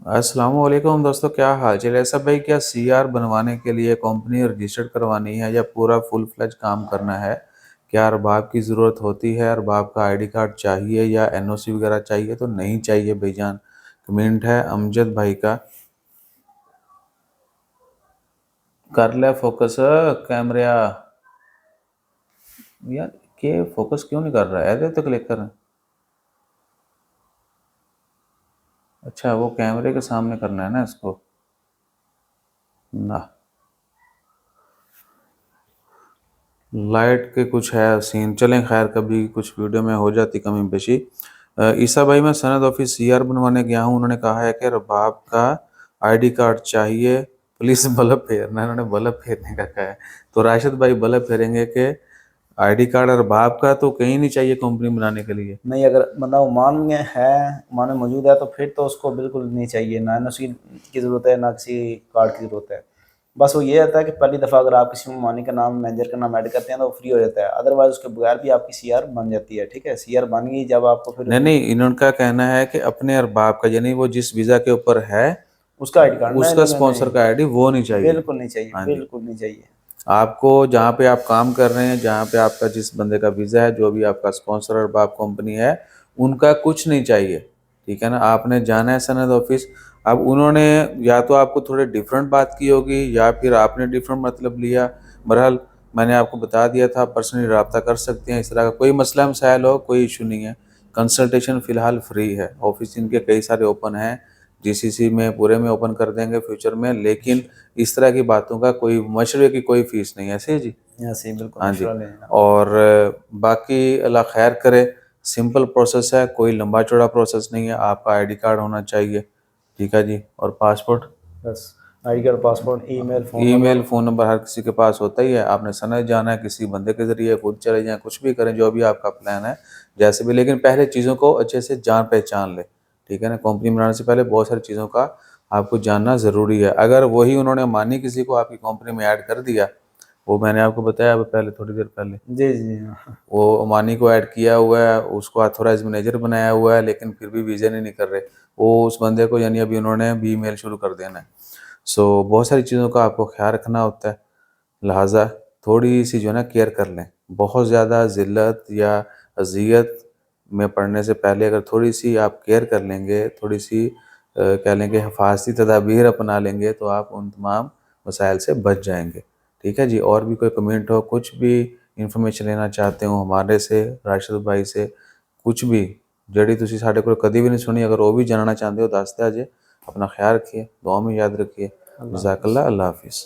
अस्सलामुअलैकुम दोस्तों, क्या हाल चाल है सब भाई। क्या सीआर बनवाने के लिए कंपनी रजिस्टर्ड करवानी है या पूरा फुल फ्लेज काम करना है? क्या अरबाब की ज़रूरत होती है? अरबाब का आईडी कार्ड चाहिए या एनओसी वगैरह चाहिए तो नहीं चाहिए भाईजान? कमेंट है अमजद भाई का। कर ले फोकस कैमरा यार। के फोकस क्यों नहीं कर रहा है? ऐसे तो क्लिक कर। अच्छा, वो कैमरे के सामने करना है ना इसको ना। लाइट के कुछ है सीन, चलें खैर, कभी कुछ वीडियो में हो जाती कमी पेशी। ईसा भाई, मैं सनद ऑफिस सीआर बनवाने गया हूँ। उन्होंने कहा है कि रबाब का आईडी कार्ड चाहिए। पुलिस बल्ब फेरना, इन्होंने बल्ब फेरने का कहा है। तो राशिद भाई बल्ब फेरेंगे कि आईडी कार्ड और बाप का तो कहीं नहीं चाहिए कंपनी बनाने के लिए? नहीं, अगर बंदा ओमान में है, ओमान में मौजूद है, तो फिर तो उसको बिल्कुल नहीं चाहिए। ना एनओसी की ज़रूरत है, ना किसी कार्ड की ज़रूरत है। बस वो ये आता है कि पहली दफ़ा अगर आप किसी ओमानी का नाम, मैनेजर का नाम ऐड करते हैं तो वो फ्री हो जाता है। अदरवाइज़ उसके बगैर भी आपकी सीआर बन जाती है। ठीक है, सीआर बन गई जब आपको फिर नहीं नहीं, इनका कहना है कि अपने अरबाब का, यानी वो जिस वीज़ा के ऊपर है उसका आईडी कार्ड, नहीं उसका नहीं नहीं स्पॉन्सर का आईडी वो नहीं नहीं, चाहिए। बिल्कुल नहीं चाहिए, हाँ जी। बिल्कुल नहीं चाहिए। आपको जहाँ पे आप काम कर रहे हैं, जहाँ पे आपका जिस बंदे का वीज़ा है, जो भी आपका स्पॉन्सर और बाप कंपनी है, उनका कुछ नहीं चाहिए। ठीक है ना? आपने जाना है सनद ऑफिस। अब उन्होंने या तो आपको थोड़े डिफरेंट बात की होगी या फिर आपने डिफरेंट मतलब लिया। बहरहाल मैंने आपको बता दिया था, पर्सनली रब्ता कर सकते हैं। इस तरह का कोई मसला मसाइल हो, कोई इशू नहीं है। कंसल्टेशन फ़िलहाल फ्री है। ऑफिस इनके कई सारे ओपन हैं, जीसीसी में पूरे में ओपन कर देंगे फ्यूचर में, लेकिन इस तरह की बातों का कोई मशवरे की कोई फीस नहीं है। ऐसे ही जी। ऐसे ही बिल्कुल हाँ जी। मशवरा लेना। और बाकी अल्लाह खैर करे। सिंपल प्रोसेस है, कोई लंबा चौड़ा प्रोसेस नहीं है। आपका आईडी कार्ड होना चाहिए, ठीक है जी, और पासपोर्ट। बस ID card, passport, email, phone email number. Phone number हर किसी के पास होता ही है। आपने सनद जाना है, किसी बंदे के ज़रिए खुद चले जाएँ, कुछ भी करें, जो भी आपका प्लान है, जैसे भी। लेकिन पहले चीज़ों को अच्छे से जान पहचान लें, ठीक है ना? कंपनी बनाने से पहले बहुत सारी चीज़ों का आपको जानना ज़रूरी है। अगर वही उन्होंने मानी किसी को आपकी कंपनी में ऐड कर दिया, वो मैंने आपको बताया अभी पहले, थोड़ी देर पहले, जी जी हाँ। वो अमानी को ऐड किया हुआ है, उसको ऑथोराइज मैनेजर बनाया हुआ है, लेकिन फिर भी वीज़ा नहीं कर रहे वो उस बंदे को, यानी अभी उन्होंने भी ईमेल शुरू कर देना है। सो बहुत सारी चीज़ों का आपको ख्याल रखना होता है। लिहाजा थोड़ी सी जो है ना केयर कर लें। बहुत ज़्यादा ज़िल्लत या अज़ियत में पड़ने से पहले अगर थोड़ी सी आप केयर कर लेंगे, थोड़ी सी कह लें कि हिफाजती तदाबीर अपना लेंगे, तो आप उन तमाम मसाइल से बच जाएंगे। ठीक है जी। और भी कोई कमेंट हो, कुछ भी इन्फॉर्मेशन लेना चाहते हो हमारे से, राशिद भाई से, कुछ भी जड़ी तुसी साढ़े को कभी भी नहीं सुनी, अगर वो भी जानना चाहते हो दस दे। अजे अपना ख्याल रखिए, दुआ में याद रखिए। अल्लाह हाफ़िज़। जज़ाकल्लाह। अल्लाह हाफिज़।